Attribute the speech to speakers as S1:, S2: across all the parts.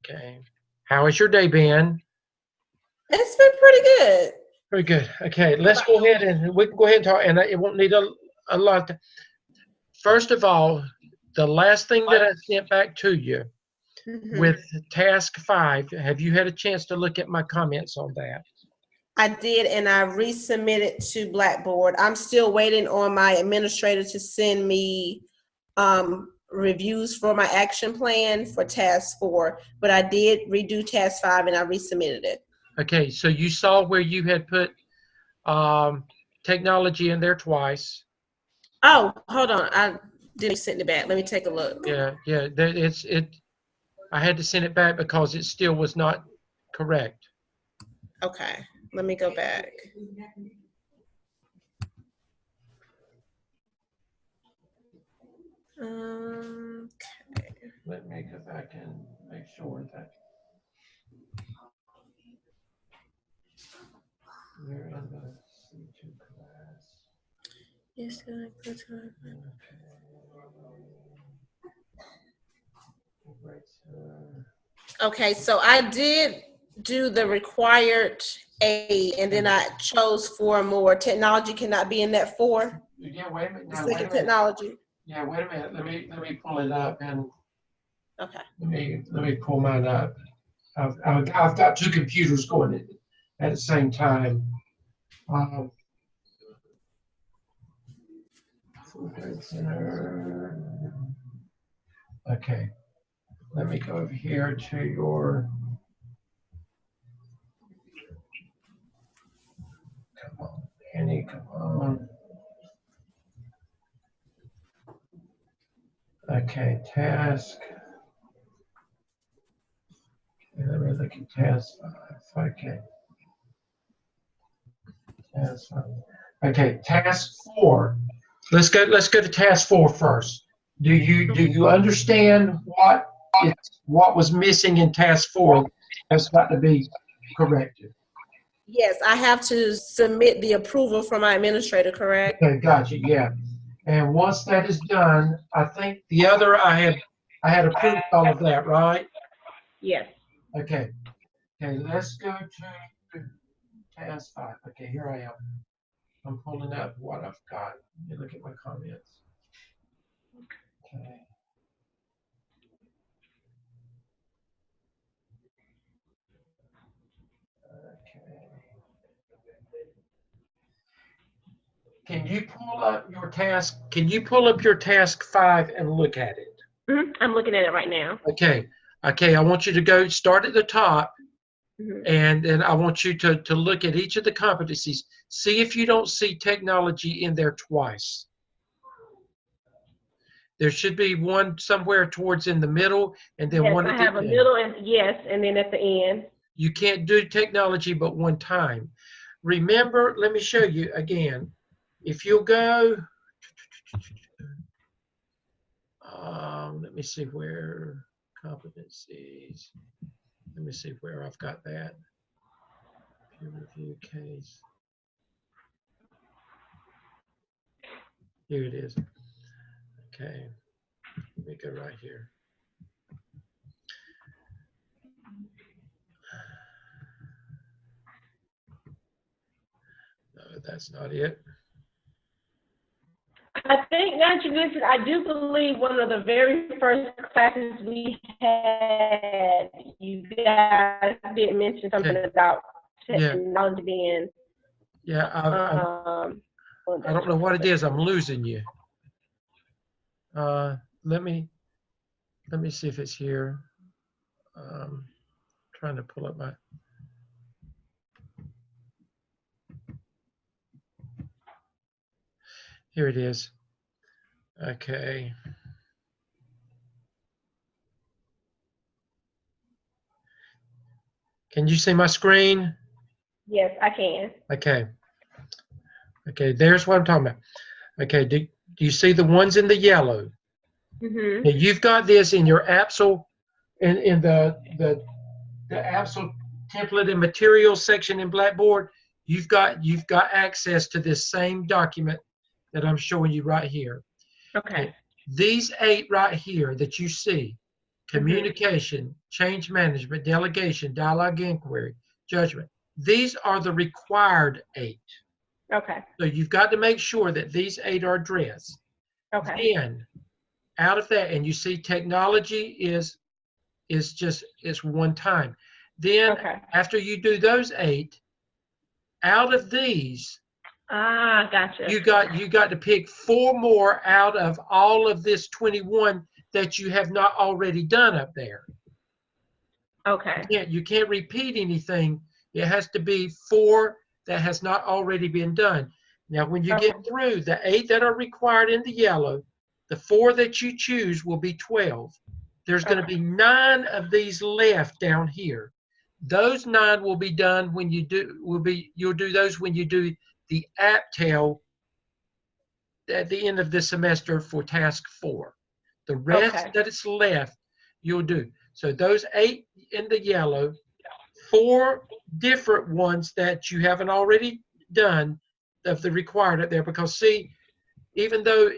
S1: Okay. How has your day been?
S2: It's been pretty good.
S1: Very good. Okay,
S2: How
S1: let's
S2: about
S1: go ahead and we can go ahead and talk, and it won't need a lot. First of all, the last thing that I sent back to you
S2: you?
S1: with task 5, have you had a chance to look at my comments on that?
S2: I did, and I resubmitted to Blackboard. I'm still waiting on my administrator to send me reviews for my action plan for task 4, but I did redo task 5 and I resubmitted it.
S1: Okay, so you saw where you had put technology in there twice.
S2: Oh, hold on. I didn't send it back. Let me take a look.
S1: Yeah. I had to send it back because it still was not correct.
S2: Okay, let me go back. Okay.
S1: Let me go back and make sure that you're in the C2 class.
S2: Yes, okay, so I did do the required 8, and then I chose 4 more. Technology cannot be in that 4.
S1: Yeah, wait a minute.
S2: The second technology.
S1: Yeah, wait a minute. Let me pull it up and
S2: Okay.
S1: let me pull mine up. I've got 2 computers going at the same time. Okay, let me go over here to your. Come on, Annie, come on. Okay, task. Okay, let me look at task 5. Okay. Task 5. Okay, task 4. Let's go to task 4 first. Do you understand what was missing in task 4 that's got to be corrected?
S2: Yes, I have to submit the approval from my administrator, correct?
S1: Okay, gotcha. Yeah. And once that is done, I think the other I had approved all of that, right?
S2: Yes.
S1: Okay. Okay, let's go to task 5. Okay, here I am. I'm pulling up what I've got. Let me look at my comments. Okay. Can you pull up your task? Can you pull up your task 5 and look at it?
S2: I'm looking at it right now.
S1: Okay. Okay. I want you to go start at the top, and then I want you to look at each of the competencies. See if you don't see technology in there twice. There should be one somewhere towards in the middle, and then
S2: yes,
S1: one at
S2: I
S1: the
S2: have
S1: end.
S2: a middle, and yes, and then at the end.
S1: You can't do technology but one time. Remember, let me show you again. If you'll go, let me see where competencies. Let me see where I've got that. Peer review case. Here it is. Okay, let me go right here. No, that's not it.
S2: I think, now that you mentioned, I do believe one of the very first classes we had, you guys did mention something about technology being.
S1: Yeah, I don't know what it is. I'm losing you. Let me see if it's here. Trying to pull up my. Here it is. Okay. Can you see my screen?
S2: Yes, I can.
S1: Okay. Okay, there's what I'm talking about. Okay, do you see the ones in the yellow?
S2: Mm-hmm.
S1: Now you've got this in your APSL, in the APSL template and materials section in Blackboard. You've got access to this same document that I'm showing you right here.
S2: Okay.
S1: These 8 right here that you see, communication, change management, delegation, dialogue inquiry, judgment. These are the required 8.
S2: Okay.
S1: So you've got to make sure that these 8 are addressed.
S2: Okay.
S1: Then out of that, and you see technology is one time. Then
S2: Okay.
S1: after you do those 8, out of these,
S2: Gotcha.
S1: you got to pick 4 more out of all of this 21 that you have not already done up there.
S2: Okay.
S1: You can't repeat anything. It has to be 4 that has not already been done. Now, when you get through the 8 that are required in the yellow, the 4 that you choose will be 12. There's going to be 9 of these left down here. Those 9 will be done when you do, you'll do those when you do the APTEL at the end of the semester for task 4. The rest that is left, you'll do. So those 8 in the yellow, 4 different ones that you haven't already done of the required up there, because see, even though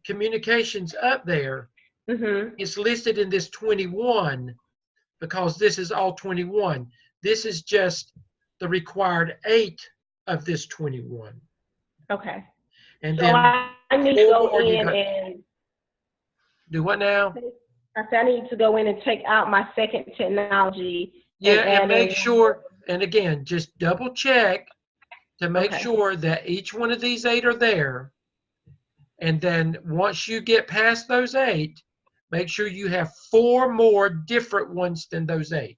S1: communication's up there, it's listed in this 21 because this is all 21. This is just the required 8 of this 21.
S2: Okay.
S1: And
S2: so
S1: then
S2: I need to go in and
S1: do what now?
S2: I said I need to go in and take out my second technology.
S1: Yeah, and make sure, and again, just double check to make sure that each one of these 8 are there. And then once you get past those 8, make sure you have 4 more different ones than those 8.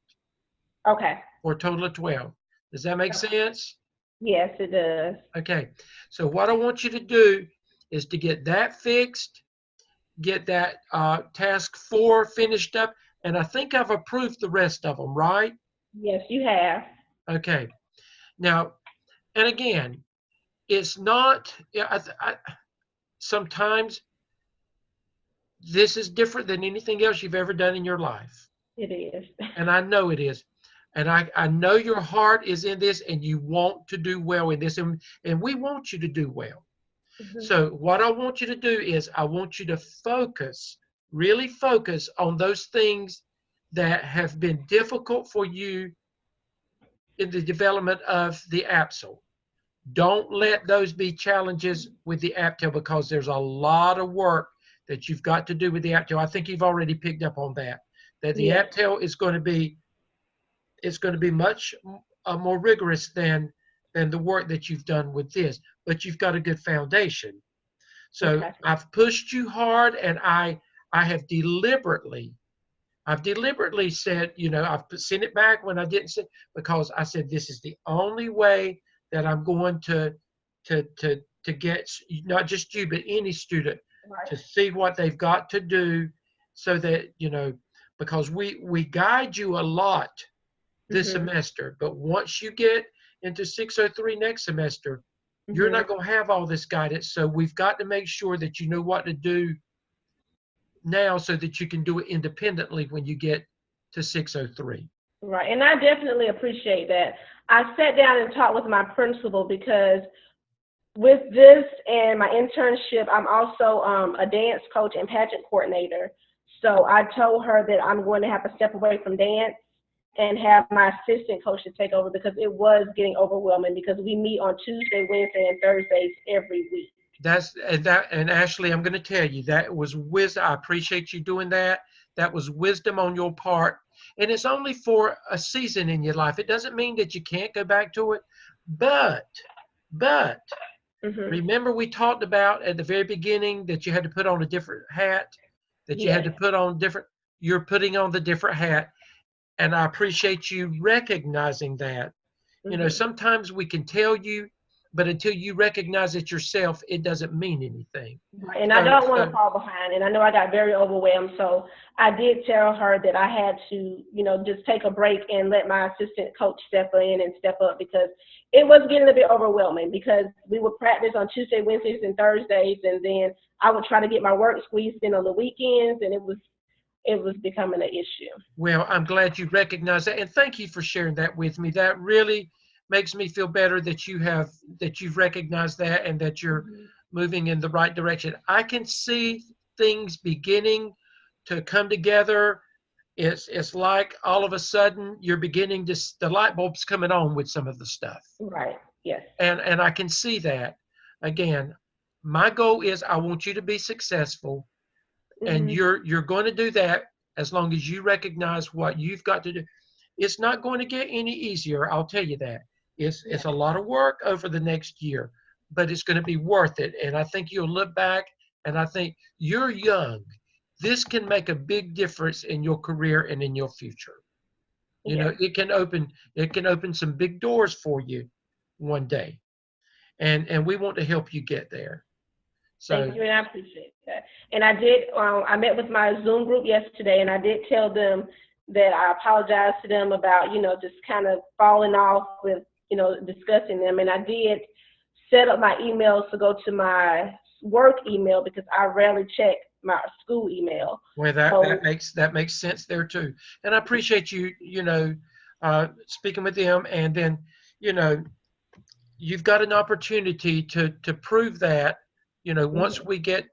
S2: Okay.
S1: For a total of 12. Does that make sense?
S2: Yes, it does.
S1: Okay. So what I want you to do is to get that fixed, get that task 4 finished up, and I think I've approved the rest of them, right?
S2: Yes, you have.
S1: Okay. Now, and again, it's not, sometimes this is different than anything else you've ever done in your life.
S2: It is.
S1: And I know it is. And I know your heart is in this and you want to do well in this. And we want you to do well. So what I want you to do is I want you to focus, really focus on those things that have been difficult for you in the development of the APSL. Don't let those be challenges with the APTEL, because there's a lot of work that you've got to do with the APTEL. I think you've already picked up on that. That the APTEL is going to be, it's going to be much more rigorous than the work that you've done with this. But you've got a good foundation. So I've pushed you hard, and I have deliberately said, you know, I've sent it back when I didn't send, because I said this is the only way that I'm going to get not just you but any student to see what they've got to do, so that, you know, because we guide you a lot this semester, but once you get into 603 next semester, you're not going to have all this guidance. So we've got to make sure that you know what to do now so that you can do it independently when you get to 603.
S2: Right, and I definitely appreciate that. I sat down and talked with my principal, because with this and my internship, I'm also a dance coach and pageant coordinator. So I told her that I'm going to have to step away from dance and have my assistant coach to take over, because it was getting overwhelming, because we meet on Tuesday, Wednesday, and Thursdays every week.
S1: And Ashley, I'm going to tell you, that was wisdom. I appreciate you doing that. That was wisdom on your part. And it's only for a season in your life. It doesn't mean that you can't go back to it. But remember, we talked about at the very beginning that you had to put on a different hat, that you had to put on different, you're putting on the different hat. And I appreciate you recognizing that. You know, sometimes we can tell you, but until you recognize it yourself, it doesn't mean anything.
S2: Right. And I don't want to fall behind. And I know I got very overwhelmed. So I did tell her that I had to, you know, just take a break and let my assistant coach step in and step up, because it was getting a bit overwhelming, because we would practice on Tuesday, Wednesdays, and Thursdays. And then I would try to get my work squeezed in on the weekends. And it was becoming an issue.
S1: Well, I'm glad you recognize that. And thank you for sharing that with me. That really makes me feel better that you've recognized that and that you're moving in the right direction. I can see things beginning to come together it's like all of a sudden you're beginning to, the light bulb's coming on with some of the stuff.
S2: Right. Yes.
S1: And I can see that. Again, my goal is I want you to be successful, and
S2: Mhm.
S1: you're going to do that as long as you recognize what you've got to do. It's not going to get any easier, I'll tell you that. It's a lot of work over the next year, but it's going to be worth it. And I think you'll look back and I think you're young. This can make a big difference in your career and in your future. You know,
S2: Yes.
S1: it can open some big doors for you one day. And we want to help you get there.
S2: Thank
S1: So,
S2: you, and I appreciate that. And I did. I met with my Zoom group yesterday, and I did tell them that I apologized to them about, just kind of falling off with, discussing them. And I did set up my emails to go to my work email because I rarely check my school email.
S1: well, that
S2: So,
S1: that makes that makes sense there too. And I appreciate you, speaking with them. And then, you know, you've got an opportunity to prove that, once
S2: mhm,
S1: we get,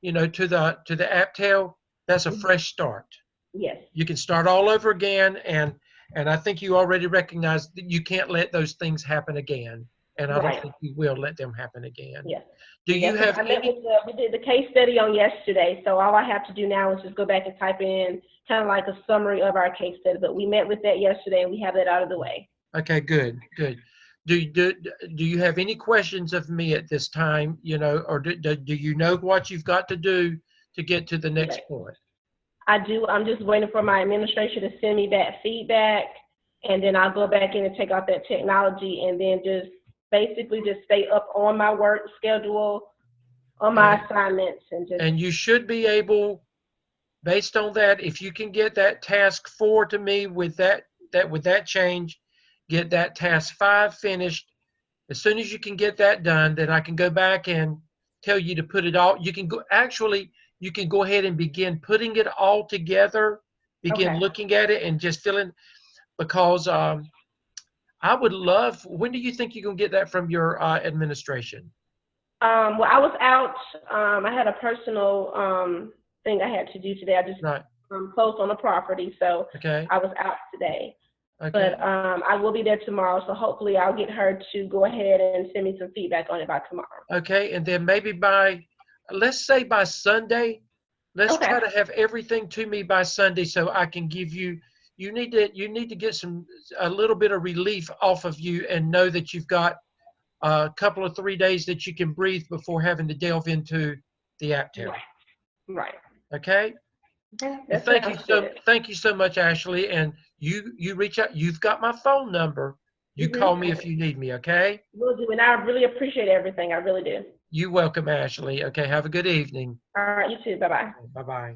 S1: to the AppTel, that's a
S2: mhm,
S1: fresh start.
S2: yes,
S1: You can start all over again, and I think you already recognize that you can't let those things happen again. And I don't
S2: right.
S1: think you will let them happen again.
S2: Yes.
S1: Do
S2: Yeah,
S1: you
S2: because
S1: have
S2: I met
S1: any?
S2: with we did the case study on yesterday, so all I have to do now is just go back and type in kind of like a summary of our case study. But we met with that yesterday, and we have that out of the way.
S1: Okay, good, good. Do you have any questions of me at this time? Or do you know what you've got to do to get to the next
S2: Yes,
S1: point?
S2: I do. I'm just waiting for my administration to send me that feedback, and then I'll go back in and take out that technology, and then just basically just stay up on my work schedule, on
S1: And
S2: my assignments, and just
S1: and you should be able, based on that, if you can get that task 4 to me with that change, get that task 5 finished. As soon as you can get that done, then I can go back and tell you to put it all. You can go ahead and begin putting it all together, begin
S2: okay.
S1: looking at it and just filling, because I would love. When do you think you're gonna get that from your administration?
S2: Well, I was out. I had a personal thing I had to do today. I just
S1: Right.
S2: closed on a property, so
S1: Okay.
S2: I was out today.
S1: Okay.
S2: But I will be there tomorrow, so hopefully I'll get her to go ahead and send me some feedback on it by tomorrow.
S1: Okay. And then maybe let's say by Sunday, let's
S2: Okay.
S1: try to have everything to me by Sunday so I can give you. You need to get a little bit of relief off of you and know that you've got a couple of 3 days that you can breathe before having to delve into the app tail.
S2: Right. Right.
S1: Okay.
S2: Okay.
S1: Well,
S2: That sounds good.
S1: thank you so much, Ashley. And you reach out. You've got my phone number. You call me
S2: I
S1: if you need me. Okay.
S2: will do, and I really appreciate everything. I really do.
S1: You welcome, Ashley. Okay. Have a good evening.
S2: All right. You too. Bye bye.
S1: Bye bye.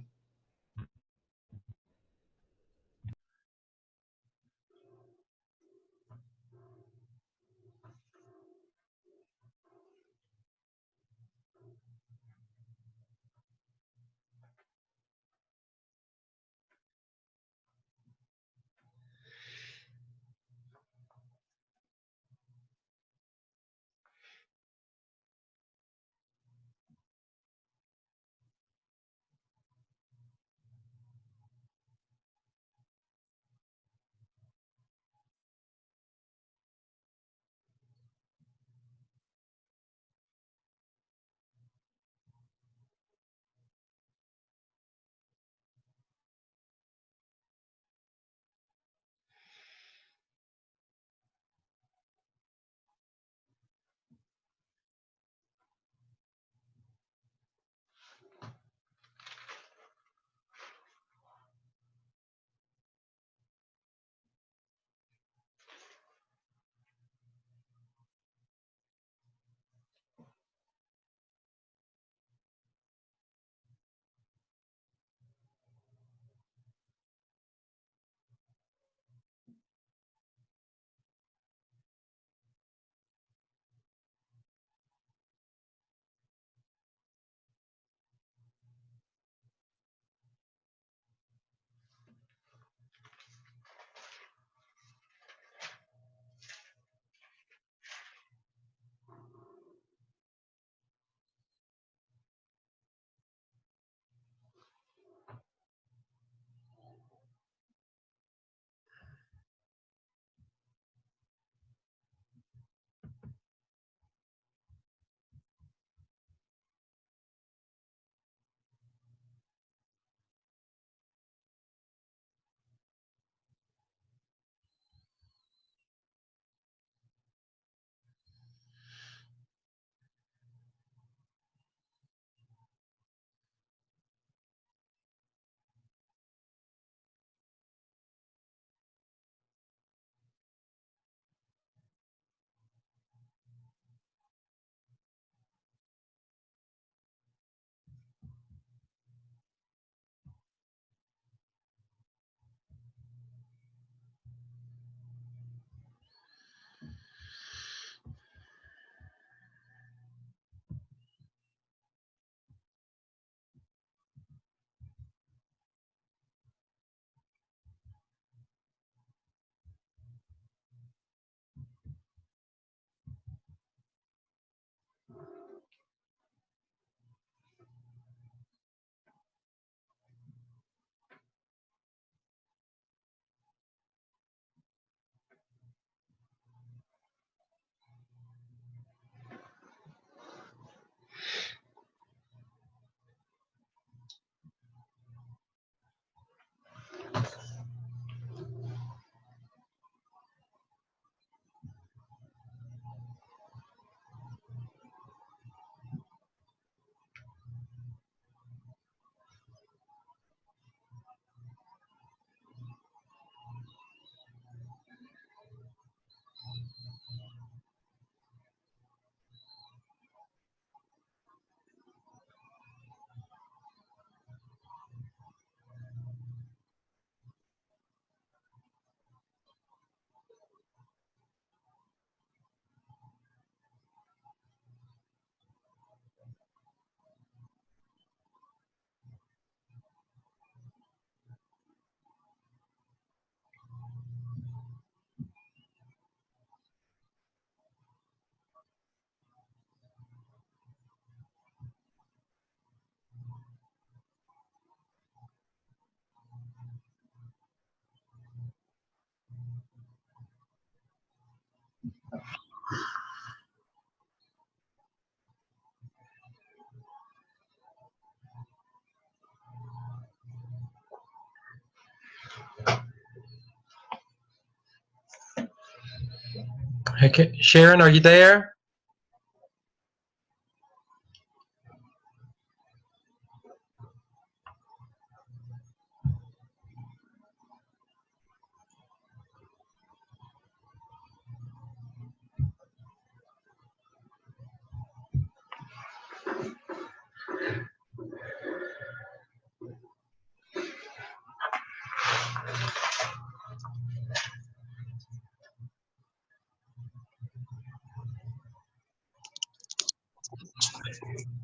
S1: Okay, Sharon, are you there?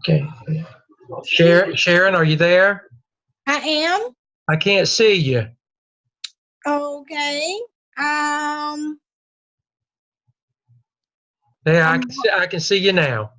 S1: Okay. Sharon, are you there?
S3: I am.
S1: I can't see you.
S3: Okay.
S1: Yeah, I can see you now.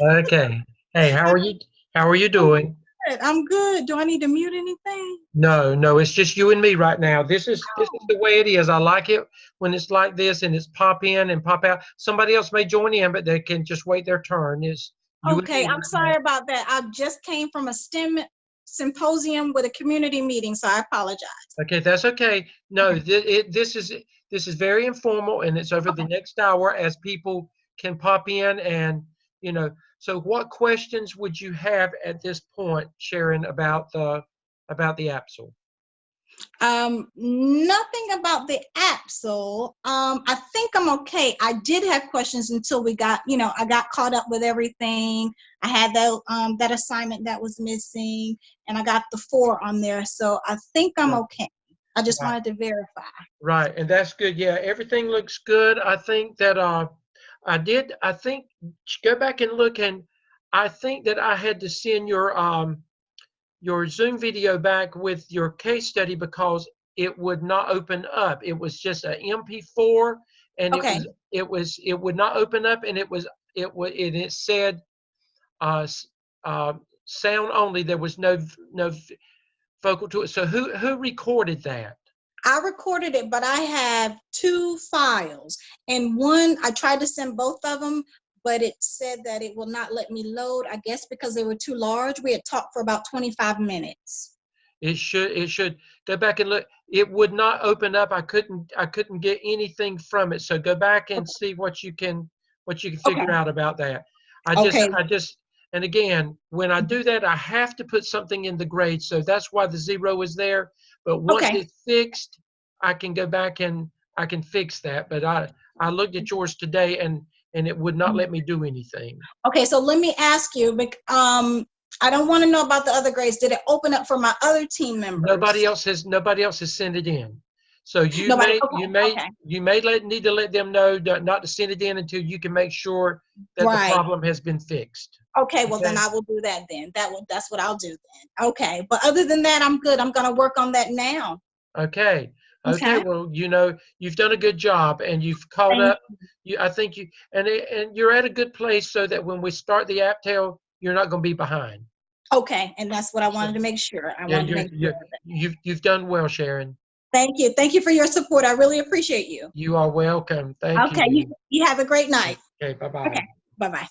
S1: Okay. Hey, how are you? How are you doing?
S3: I'm good. Do I need to mute anything?
S1: No, no, it's just you and me right now. This is the way it is. I like it when it's like this and it's pop in and pop out. Somebody else may join in, but they can just wait their turn. It's you and
S3: Okay,
S1: me
S3: I'm
S1: right now.
S3: sorry about that. I just came from a STEM symposium with a community meeting, so I apologize.
S1: Okay, that's okay. No, this is very informal, and it's over the next hour as people can pop in and you know. So, what questions would you have at this point, Sharon, about the APSL?
S3: Nothing about the app, so I think I'm okay. I did have questions until we got, I got caught up with everything. I had that assignment that was missing, and I got the 4 on there, so I think I'm
S1: Right.
S3: okay. I just
S1: Right.
S3: wanted to verify.
S1: Right, and that's good. Yeah, everything looks good. I think that I think go back and look, and I think that I had to send your Zoom video back with your case study because it would not open up. It was just a MP4, and
S3: Okay.
S1: it would not open up, and it said uh, s- uh, sound only. There was no vocal to it. So who recorded that?
S3: I recorded it, but I have 2 files. And one, I tried to send both of them, but it said that it will not let me load, I guess because they were too large. We had talked for about 25 minutes.
S1: It should go back and look. It would not open up. I couldn't get anything from it. So go back and see what you can
S3: Okay.
S1: figure out about that.
S3: Okay.
S1: I just and again, when I do that, I have to put something in the grade. So that's why the 0 is there. But once
S3: Okay.
S1: it's fixed, I can go back and I can fix that. But I looked at yours today and it would not let me do anything.
S3: Okay. So let me ask you, I don't want to know about the other grades. Did it open up for my other team members?
S1: Nobody else has sent it in. So you
S3: Nobody.
S1: may
S3: Okay.
S1: you may
S3: Okay.
S1: you may need to let them know not to send it in until you can make sure that the
S3: Right.
S1: problem has been fixed.
S3: Okay, well then
S1: Okay.
S3: I will do that then. That's what I'll do then. Okay, but other than that, I'm good. I'm gonna work on that now.
S1: Okay. Okay.
S3: Okay.
S1: Well, you've done a good job and you've caught
S3: Thank
S1: up. I think and you're at a good place so that when we start the app tail, you're not going to be behind.
S3: Okay, and that's what I
S1: So,
S3: wanted to make sure. I
S1: yeah,
S3: wanted to make sure of it.
S1: you've done well, Sharon.
S3: Thank you. Thank you for your support. I really appreciate you.
S1: You are welcome. Thank
S3: Okay, you,
S1: you.
S3: you have a great night.
S1: Okay. Bye bye.
S3: Okay, bye-bye.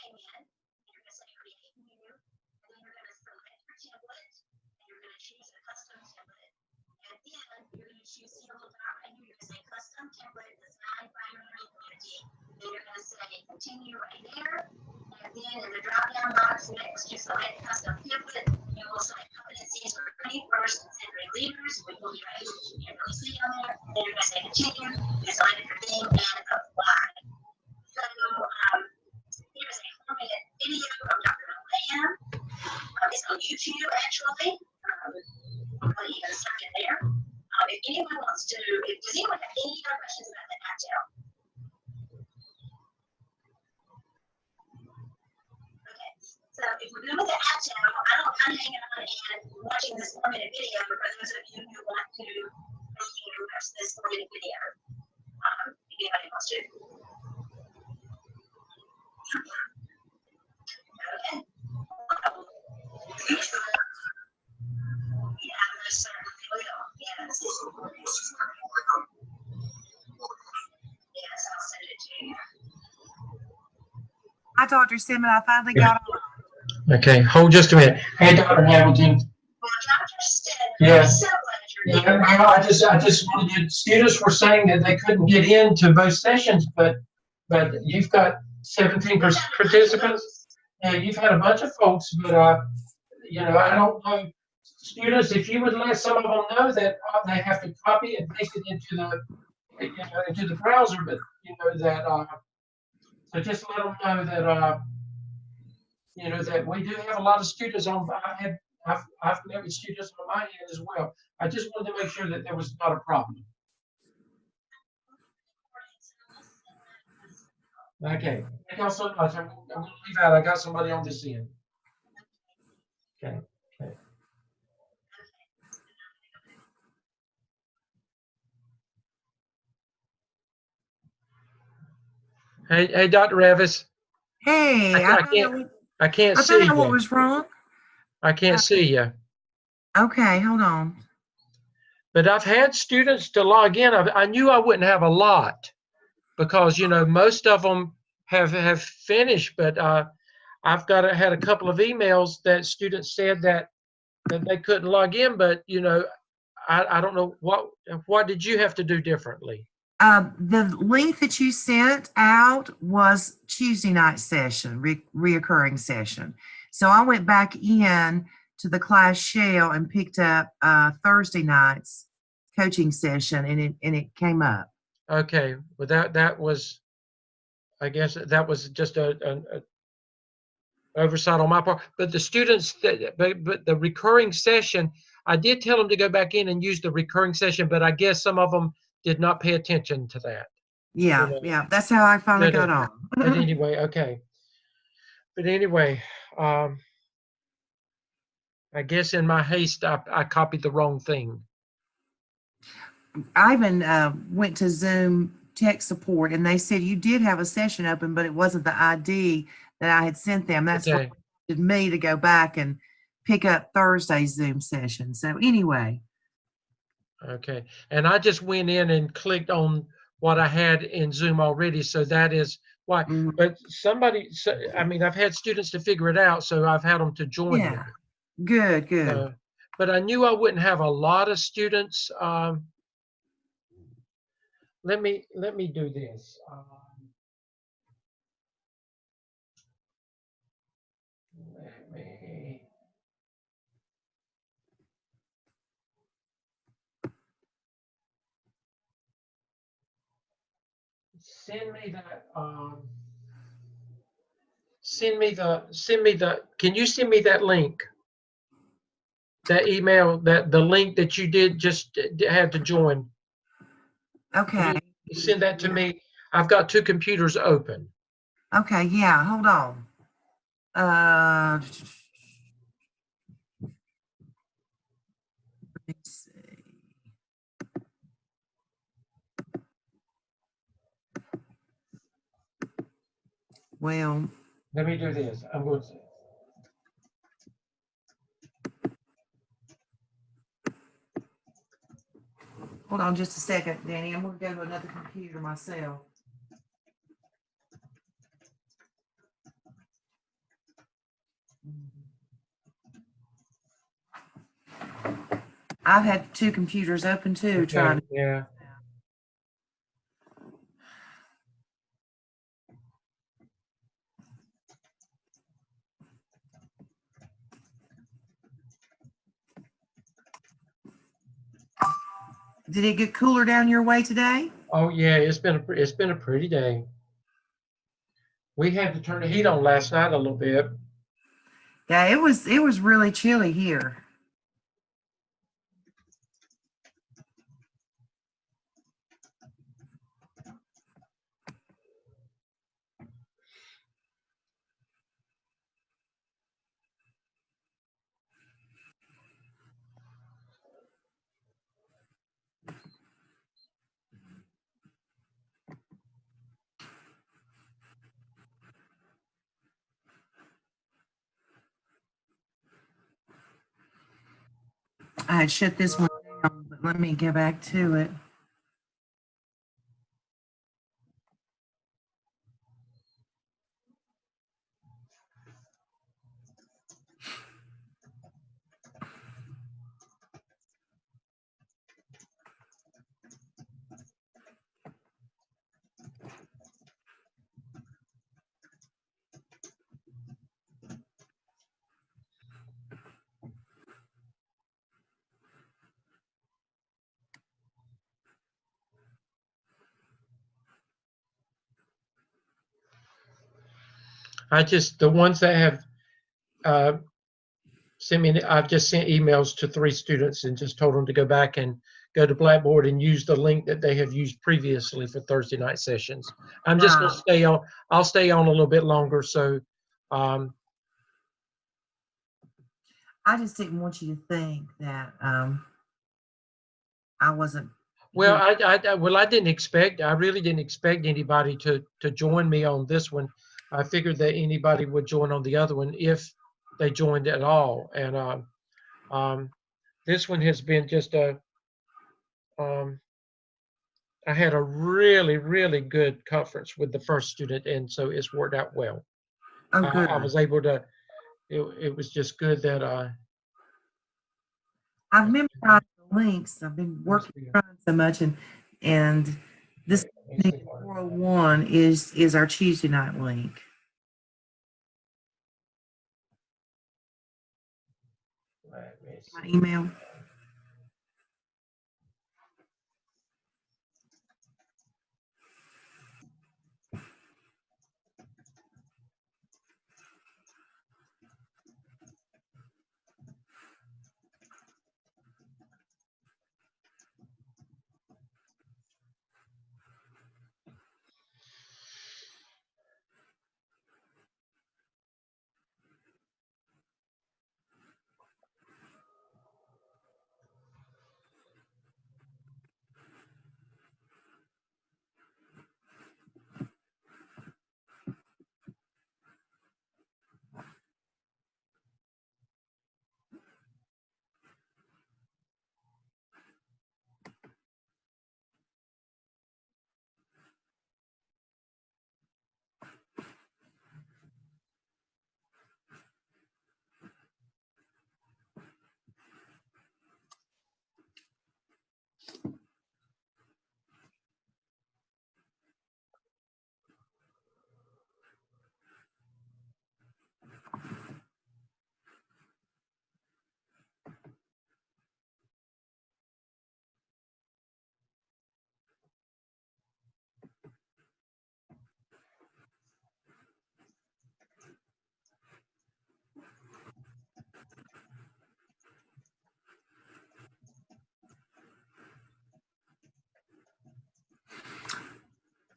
S4: came in, you're going to say create new, and then you're going to select your template, and you're going to choose a custom template. And then you're going to choose your little dot right here. You're going to say custom template design primary community. Then you're going to say continue right there. And then in the drop down box next to select custom template, you will select competencies for 21st century leaders, which will be right, you can't really see on there. Then you're going to say continue, you select your theme and apply. So here's a 4-minute video from Dr. Lamb. It's on YouTube actually. I'm going to even search it there. If anyone wants to, does anyone have any other questions about the APTEL? Okay, so if we're good with the APTEL, I don't mind hanging on and watching this 4-minute video for those of you who want to watch this 4-minute video. If anybody wants to. Okay. Yeah, most certainly will. Yes. Yes, I'll send it to you.
S5: Hi, Dr. Simmons. I finally got on.
S1: Okay, hold just a minute. Hey, Dr. Hamilton.
S4: Well, Dr. Stead,
S1: Yeah.
S4: I'm so glad you're here.
S1: Yeah, well, I just wanted to, students were saying that they couldn't get into both sessions, but you've got 17 participants. Yeah, you've had a bunch of folks, but you know, I don't know. Students, if you would let some of them know that they have to copy and paste it into the, you know, into the browser, but you know that so just let them know that you know that we do have a lot of students on. I've met with students on my end as well. I just wanted to make sure that there was not a problem. Okay, thank y'all so much. I'm gonna leave out. I got somebody on this end. Okay. Okay. Hey, Dr. Ravis.
S5: Hey,
S1: I can't
S5: I
S1: see
S5: found out what
S1: you.
S5: was wrong.
S1: I can't see you.
S5: Okay, hold on.
S1: But I've had students to log in. I knew I wouldn't have a lot because, you know, most of them have finished, but I've had a couple of emails that students said that they couldn't log in, but, you know, I don't know what did you have to do differently?
S5: The link that you sent out was Tuesday night session, reoccurring session. So I went back in to the class shell and picked up Thursday night's coaching session, and it came up.
S1: Okay, well that was, I guess that was just an oversight on my part. But the students, but the recurring session, I did tell them to go back in and use the recurring session, but I guess some of them did not pay attention to that.
S5: Yeah,
S1: You know,
S5: yeah, that's how I finally got on.
S1: But anyway, okay. But anyway, I guess in my haste, I copied the wrong thing.
S5: I even went to Zoom tech support, and they said you did have a session open, but it wasn't the ID that I had sent them. That's
S1: Okay.
S5: what prompted me to go back and pick up Thursday's Zoom session. So anyway.
S1: Okay, and I just went in and clicked on what I had in Zoom already, so that is why.
S5: Mhm.
S1: But I mean, I've had students to figure it out, so I've had them to join
S5: Yeah.
S1: me.
S5: Good.
S1: But I knew I wouldn't have a lot of students. Let me do this. Let me. Send me that. Can you send me that link? That email, the link that you just had to join.
S5: Okay.
S1: You send that to me. I've got 2 computers open.
S5: Okay, yeah, hold on. Let me see. Well,
S1: Let me do this. I'm going to.
S5: hold on just a second, Danny. I'm going to go to another computer myself. I've had two computers open too, trying to.
S1: Yeah.
S5: Did it get cooler down your way today?
S1: Oh yeah, it's been a pretty day. We had to turn the heat on last night a little bit.
S5: Yeah, it was really chilly here. I had shut this one down, but let me get back to it.
S1: The ones that have I've just sent emails to 3 students and just told them to go back and go to Blackboard and use the link that they have used previously for Thursday night sessions. I'm just going to stay on. I'll stay on a little bit longer. So,
S5: I just didn't want you to think that I wasn't.
S1: well, I didn't expect. I really didn't expect anybody to join me on this one. I figured that anybody would join on the other one if they joined at all. And this one has been just a. I had a really, really good conference with the first student, and so it's worked out well.
S5: Oh, good.
S1: I was able to. It was just good that
S5: I've memorized the links. I've been working on so much, and this 401 is our Tuesday night link. My email.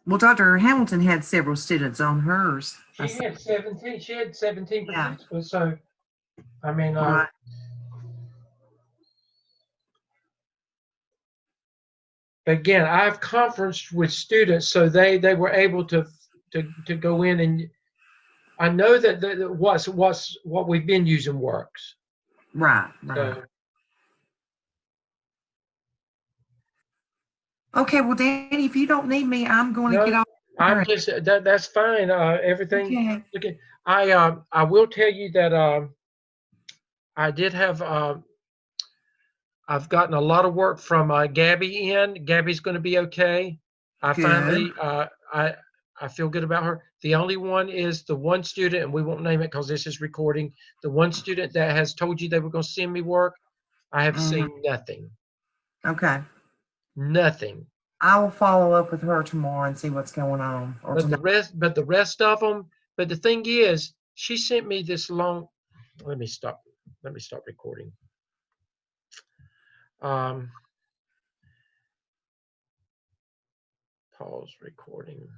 S5: Well, Dr. Hamilton had several students on hers.
S1: she had 17. She had 17
S5: Yeah.
S1: participants. So, I mean,
S5: Right.
S1: again, I've conferenced with students, so they were able to go in, and I know that what we've been using works.
S5: Right.
S1: So,
S5: Okay, well, Danny, if you don't need me, I'm going to
S1: no,
S5: get off.
S1: I'm just that's fine. Everything.
S5: Okay.
S1: I will tell you that I did have I've gotten a lot of work from Gabby in. Gabby's going to be okay. I
S5: Good.
S1: finally, I feel good about her. The only one is the one student, and we won't name it because this is recording. The one student that has told you they were going to send me work, I have seen nothing.
S5: Okay.
S1: Nothing.
S5: I will follow up with her tomorrow and see what's going on. Or
S1: But the
S5: tomorrow.
S1: rest of them. But the thing is, she sent me this long. Let me stop recording. Pause recording.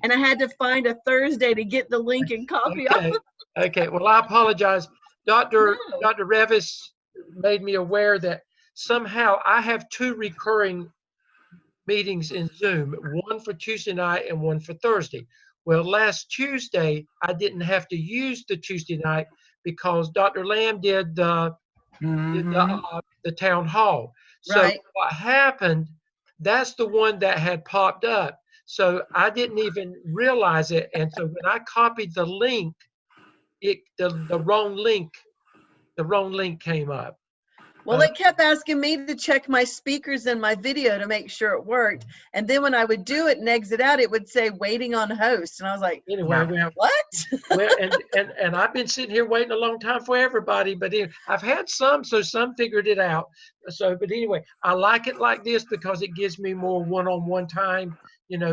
S6: And I had to find a Thursday to get the link and copy
S1: Okay.
S6: off.
S1: Okay. Well, I apologize. Dr.
S6: No.
S1: Revis made me aware that somehow I have 2 recurring meetings in Zoom, one for Tuesday night and one for Thursday. Well, last Tuesday, I didn't have to use the Tuesday night because Dr. Lamb did the town hall. So
S6: Right.
S1: what happened, that's the one that had popped up. So I didn't even realize it. And so when I copied the link, the wrong link came up.
S6: Well, it kept asking me to check my speakers and my video to make sure it worked. And then when I would do it and exit out, it would say waiting on host. And I was like,
S1: Anyway,
S6: what?
S1: well, and I've been sitting here waiting a long time for everybody, but I've had some, so some figured it out. So, but anyway, I like it like this because it gives me more one-on-one time,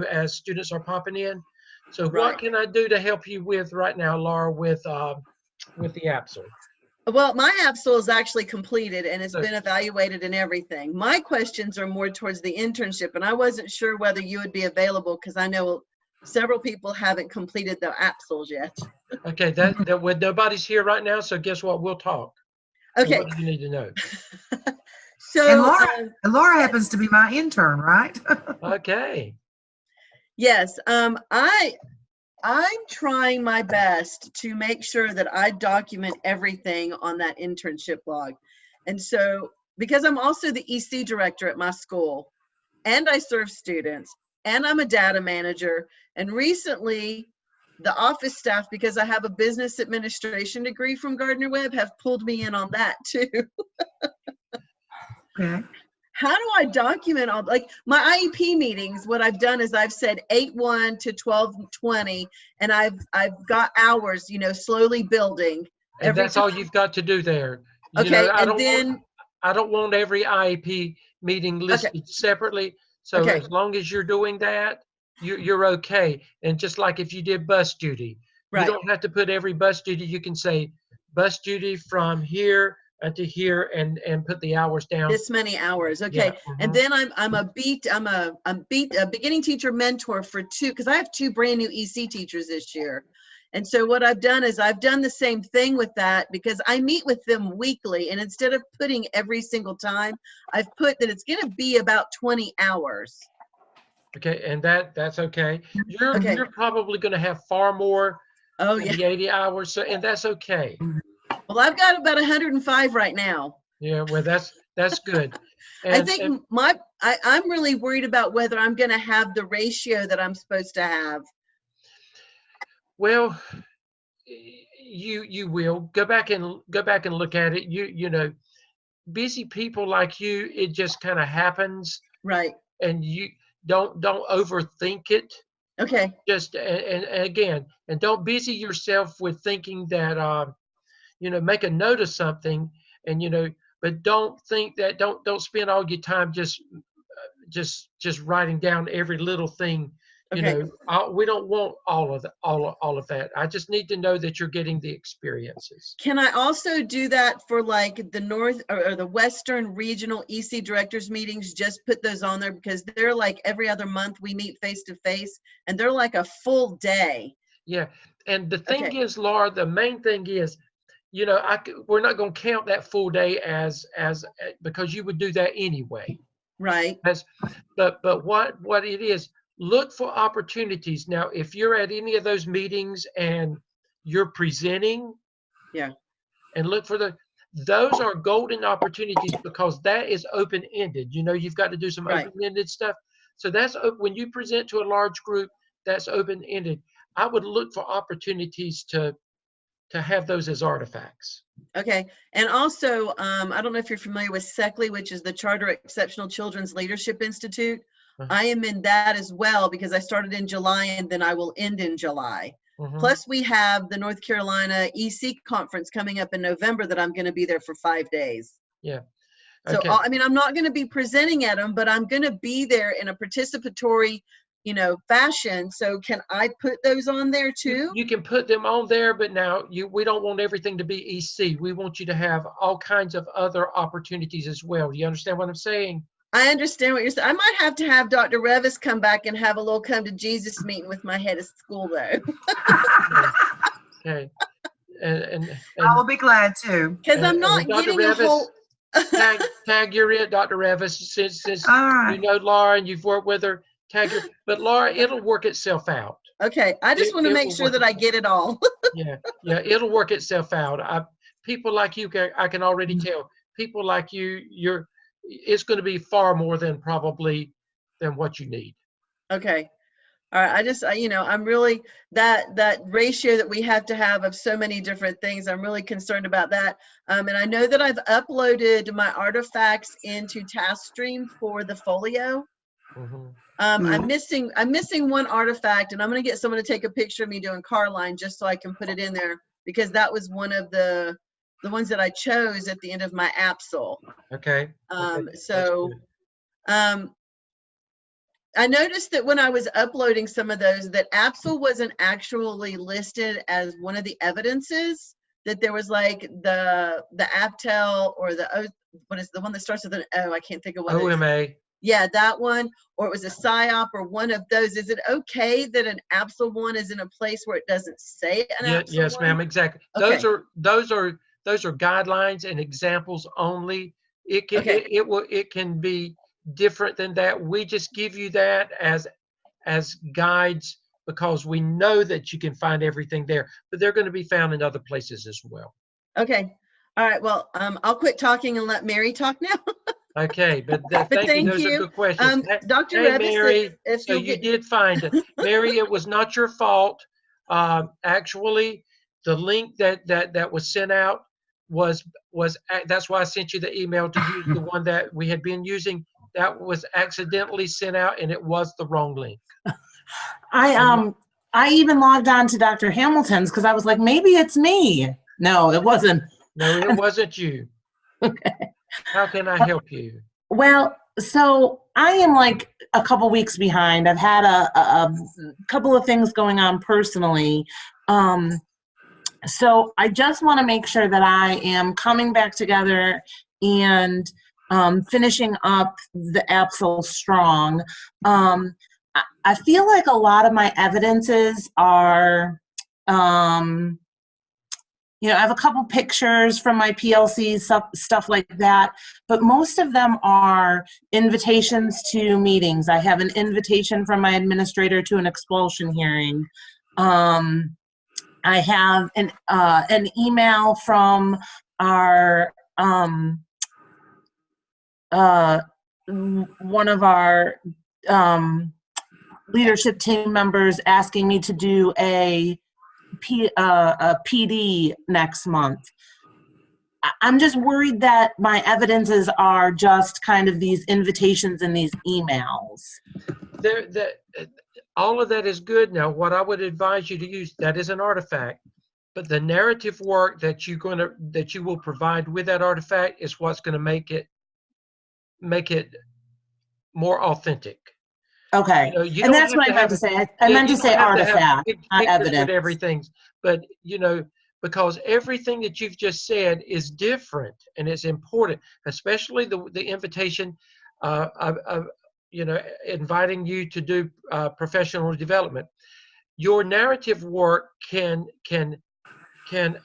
S1: as students are popping in. So
S6: Right.
S1: what can I do to help you with right now, Laura, with the APSL?
S6: Well, my APSL is actually completed and it's
S1: Okay.
S6: been evaluated and everything. My questions are more towards the internship, and I wasn't sure whether you would be available because I know several people haven't completed their APSLs yet.
S1: Okay, that well, nobody's here right now, so guess what? We'll talk. So
S6: Okay.
S1: what do you need to know?
S6: So,
S5: And Laura happens to be my intern, right?
S1: Okay.
S6: yes, I'm trying my best to make sure that I document everything on that internship log. And so, because I'm also the EC director at my school, and I serve students, and I'm a data manager, and recently the office staff, because I have a business administration degree from Gardner Webb, have pulled me in on that too.
S5: Okay.
S6: How do I document all, like my IEP meetings? What I've done is I've said 8:1 to 12:20, and I've got hours, slowly building.
S1: And that's all you've got to do there.
S6: Okay,
S1: I don't want every IEP meeting listed separately. So
S6: Okay.
S1: as long as you're doing that, you're okay. And just like if you did bus duty,
S6: Right.
S1: you don't have to put every bus duty. You can say bus duty from here to here and put the hours down.
S6: This many hours. Okay.
S1: Yeah,
S6: And then I'm a beginning teacher mentor for 2, because I have 2 brand new EC teachers this year. And so what I've done is I've done the same thing with that, because I meet with them weekly, and instead of putting every single time, I've put that it's going to be about 20 hours.
S1: Okay, and that's okay.
S6: Okay.
S1: You're probably going to have far more
S6: Oh
S1: than
S6: yeah.
S1: the 80 hours, so and that's okay.
S6: Well, I've got about 105 right now.
S1: Yeah, well, that's good.
S6: I think I'm really worried about whether I'm going to have the ratio that I'm supposed to have.
S1: Well, you will go back and look at it. Busy people like you, it just kind of happens,
S6: Right.
S1: and you don't overthink it.
S6: Okay.
S1: Just and again, and don't busy yourself with thinking that make a note of something, and but don't think that don't spend all your time just writing down every little thing.
S6: Okay.
S1: We don't want all of that. I just need to know that you're getting the experiences.
S6: Can I also do that for like the North or the Western Regional EC Directors meetings? Just put those on there, because they're like every other month we meet face to face, and they're like a full day.
S1: Yeah, and the thing
S6: Okay.
S1: is, Laura, the main thing is, we're not going to count that full day as because you would do that anyway.
S6: Right.
S1: But what it is, look for opportunities. Now, if you're at any of those meetings and you're presenting,
S6: Yeah.
S1: and look for those are golden opportunities, because that is open-ended. You've got to do some
S6: Right.
S1: open-ended stuff. So that's when you present to a large group, that's open-ended. I would look for opportunities to to have those as artifacts.
S6: Okay. And also, I don't know if you're familiar with SECLI, which is the Charter Exceptional Children's Leadership Institute.
S1: Uh-huh.
S6: I am in that as well because I started in July and then I will end in July.
S1: Mhm.
S6: Plus, we have the North Carolina EC conference coming up in November that I'm going to be there for 5 days.
S1: Yeah.
S6: So,
S1: Okay.
S6: I mean, I'm not going to be presenting at them, but I'm going to be there in a participatory, fashion. So can I put those on there too?
S1: You can put them on there, but now we don't want everything to be EC. We want you to have all kinds of other opportunities as well. Do you understand what I'm saying?
S6: I understand what you're saying. I might have to have Dr. Revis come back and have a little come to Jesus meeting with my head of school though.
S1: Okay. And
S5: I will be glad to.
S6: Because I'm
S1: And
S6: not
S1: Dr.
S6: getting a
S1: Revis,
S6: whole.
S1: tag you're it, Dr. Revis, since
S5: All
S1: you
S5: right.
S1: know Laura and you've worked with her, tag her. But Laura, it'll work itself out.
S6: Okay, I just
S1: It-
S6: want to
S1: it
S6: make
S1: will
S6: sure
S1: work
S6: that I get it all.
S1: Yeah, it'll work itself out. People like you, I can already tell. People like you, it's going to be far more than probably than what you need.
S6: Okay. All right. I'm really that ratio that we have to have of so many different things. I'm really concerned about that. And I know that I've uploaded my artifacts into TaskStream for the folio.
S1: Mhm.
S6: I'm missing one artifact, and I'm going to get someone to take a picture of me doing car line just so I can put it in there because that was one of the ones that I chose at the end of my APSL.
S1: Okay. Okay, that's
S6: So,
S1: good.
S6: I noticed that when I was uploading some of those, that APSL wasn't actually listed as one of the evidences. That there was like the APTEL or what is the one that starts with an O? I can't think of what it is.
S1: OMA.
S6: Yeah, that one, or it was a PSYOP or one of those. Is it okay that an APSL one is in a place where it doesn't say an APSL
S1: Yes,
S6: one?
S1: ma'am, exactly.
S6: Okay.
S1: Those are guidelines and examples only. It can be different than that. We just give you that as guides because we know that you can find everything there, but they're going to be found in other places as well.
S6: Okay. All right. Well, I'll quit talking and let Mary talk now.
S1: Okay, but
S6: But
S1: thank you.
S6: thank
S1: Those are
S6: you.
S1: good questions.
S6: Dr.
S1: Hey,
S6: Revis,
S1: Mary,
S6: if
S1: so
S6: you'll
S1: you
S6: get,
S1: did find it. Mary, it was not your fault. Actually, the link that was sent out that's why I sent you the email to use the one that we had been using. That was accidentally sent out, and it was the wrong link.
S7: I even logged on to Dr. Hamilton's because I was like, maybe it's me. No, it wasn't.
S1: No, it wasn't you.
S7: Okay.
S1: How can I help you?
S7: Well, so I am like a couple weeks behind. I've had a couple of things going on personally. So I just want to make sure that I am coming back together and finishing up the APSL strong. I feel like a lot of my evidences are, I have a couple pictures from my PLCs, stuff like that, but most of them are invitations to meetings. I have an invitation from my administrator to an expulsion hearing. I have an email from our one of our leadership team members asking me to do a PD next month. I'm just worried that my evidences are just kind of these invitations and these emails.
S1: All of that is good. Now, what I would advise you to use, that is an artifact, but the narrative work that you will provide with that artifact is what's going to make it more authentic.
S7: Okay, and that's what I meant to say. I meant to say artifact, not evidence.
S1: Everything, but because everything that you've just said is different and it's important, especially the invitation inviting you to do professional development. Your narrative work can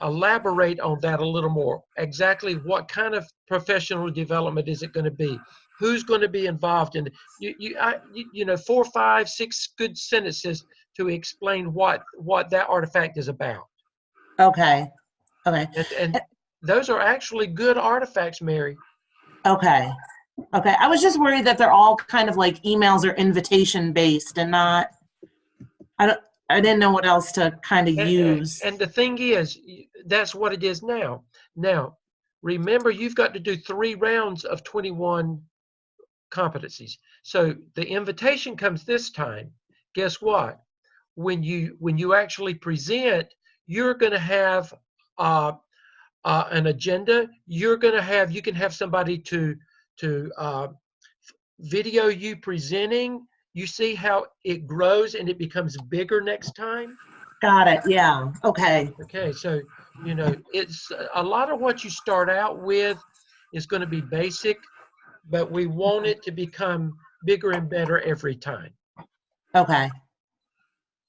S1: elaborate on that a little more. Exactly what kind of professional development is it going to be? Who's going to be involved in it? 4, 5, 6 good sentences to explain what that artifact is about.
S7: Okay.
S1: And those are actually good artifacts, Mary.
S7: Okay. I was just worried that they're all kind of like emails or invitation based and not. I didn't know what else to kind of
S1: And,
S7: use.
S1: and the thing is, that's what it is now. Now, remember, you've got to do 3 rounds of 21 competencies. So the invitation comes this time. Guess what? When you actually present, you're going to have an agenda. You can have somebody to video you presenting. You see how it grows and it becomes bigger next time.
S7: Got it. Yeah. Okay.
S1: Okay, so it's a lot of what you start out with is going to be basic, but we want it to become bigger and better every time.
S7: Okay.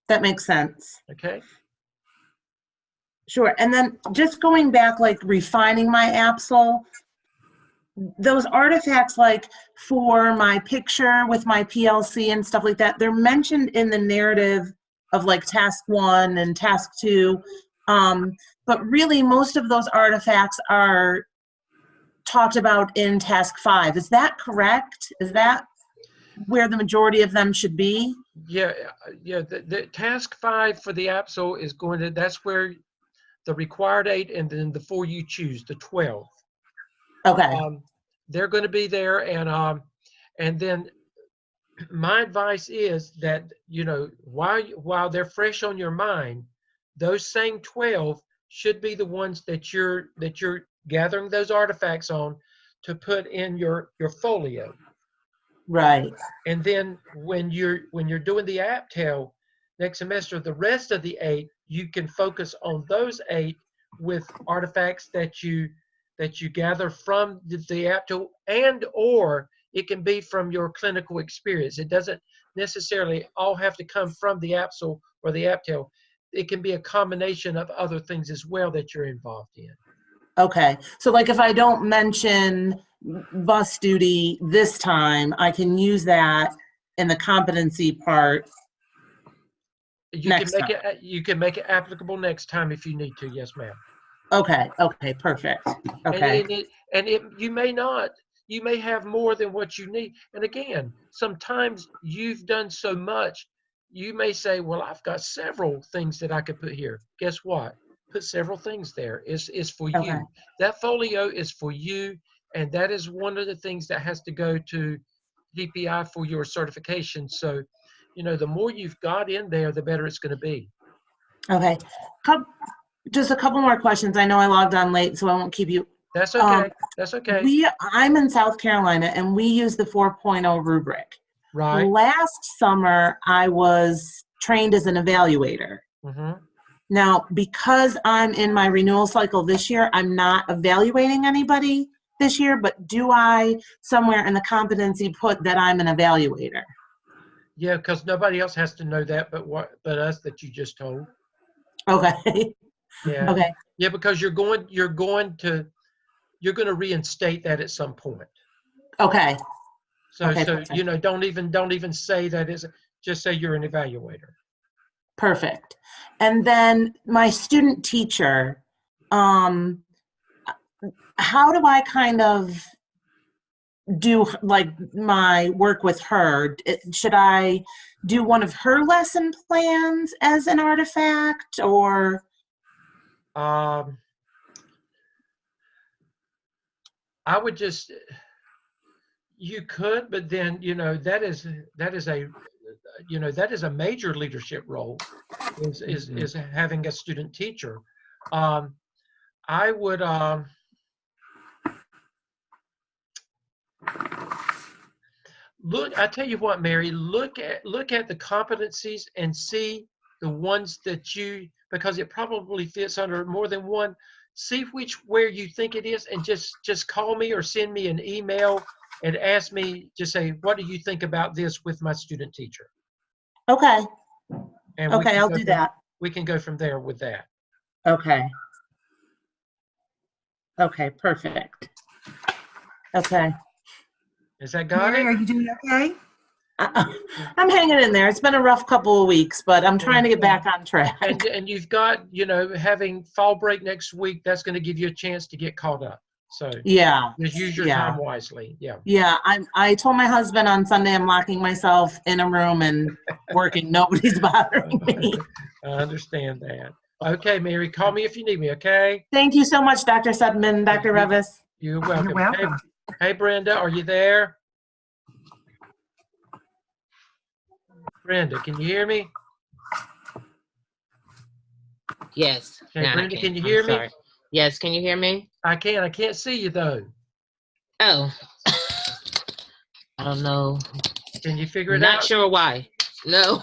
S7: That makes sense.
S1: Okay.
S7: Sure. And then just going back, like refining my APSL, those artifacts, like for my picture with my PLC and stuff like that, they're mentioned in the narrative of like task 1 and task 2. But really most of those artifacts are talked about in task 5. Is that correct? Is that where the majority of them should be?
S1: Yeah. The task 5 for the APSL is that's where the required 8 and then the 4 you choose, the 12.
S7: Okay.
S1: They're going to be there, and then my advice is that while they're fresh on your mind, those same 12 should be the ones that you're gathering those artifacts on to put in your folio.
S7: Right.
S1: And then when you're doing the APTEL next semester, the rest of the 8, you can focus on those 8 with artifacts that you gather from the APTEL, and or it can be from your clinical experience. It doesn't necessarily all have to come from the APSL or the APTEL. It can be a combination of other things as well that you're involved in.
S7: Okay. So like if I don't mention bus duty this time, I can use that in the competency part.
S1: You can make it applicable next time if you need to. Yes, ma'am.
S7: Okay. Okay. Perfect. Okay.
S1: And you may have more than what you need. And again, sometimes you've done so much, you may say, well, I've got several things that I could put here. Guess what? Put several things there. It's for
S7: Okay.
S1: you. That folio is for you, and that is one of the things that has to go to DPI for your certification. So, the more you've got in there, the better it's going to be.
S7: Okay. Just a couple more questions. I know I logged on late, so I won't keep you.
S1: That's okay. That's okay.
S7: I'm in South Carolina, and we use the 4.0 rubric.
S1: Right.
S7: Last summer, I was trained as an evaluator.
S1: Mm-hmm.
S7: Now, because I'm in my renewal cycle this year, I'm not evaluating anybody this year, but do I somewhere in the competency put that I'm an evaluator?
S1: Yeah, because nobody else has to know that but us that you just told.
S7: Okay.
S1: Yeah.
S7: Okay.
S1: Yeah, because you're going to reinstate that at some point.
S7: Okay.
S1: So
S7: Okay,
S1: so
S7: perfect.
S1: don't even say that is, just say you're an evaluator.
S7: Perfect. And then my student teacher, how do I kind of do like my work with her? Should I do one of her lesson plans as an artifact, or?
S1: I would just, you could, but then that is a major leadership role, is having a student teacher. I would look. I tell you what, Mary, look at the competencies and see the ones that because it probably fits under more than one. See where you think it is, and just call me or send me an email and ask me. Just say, what do you think about this with my student teacher?
S7: Okay.
S1: And
S7: Okay, I'll do that.
S1: We can go from there with that.
S7: Okay. Okay, perfect. Okay.
S1: Is that got
S5: Mary,
S1: it?
S5: are you doing okay?
S7: I'm hanging in there. It's been a rough couple of weeks, but I'm trying to get back on track.
S1: And you've got, having fall break next week, that's going to give you a chance to get caught up. So
S7: Yeah.
S1: just use your time wisely. Yeah.
S7: Yeah. I told my husband on Sunday I'm locking myself in a room and working. Nobody's bothering me.
S1: I understand that. Okay, Mary, call me if you need me, okay?
S7: Thank you so much, Dr. Sudman, Dr. Revis.
S1: You're welcome.
S5: You're welcome.
S1: Hey, Brenda, are you there? Brenda, can you hear me?
S8: Yes.
S1: Okay,
S8: now I
S1: Brenda, can you hear
S8: I'm
S1: me?
S8: sorry. Yes, can you hear me?
S1: I can. I can't see you, though.
S8: Oh. I don't know.
S1: Can you figure it
S8: Not
S1: out?
S8: sure why. No.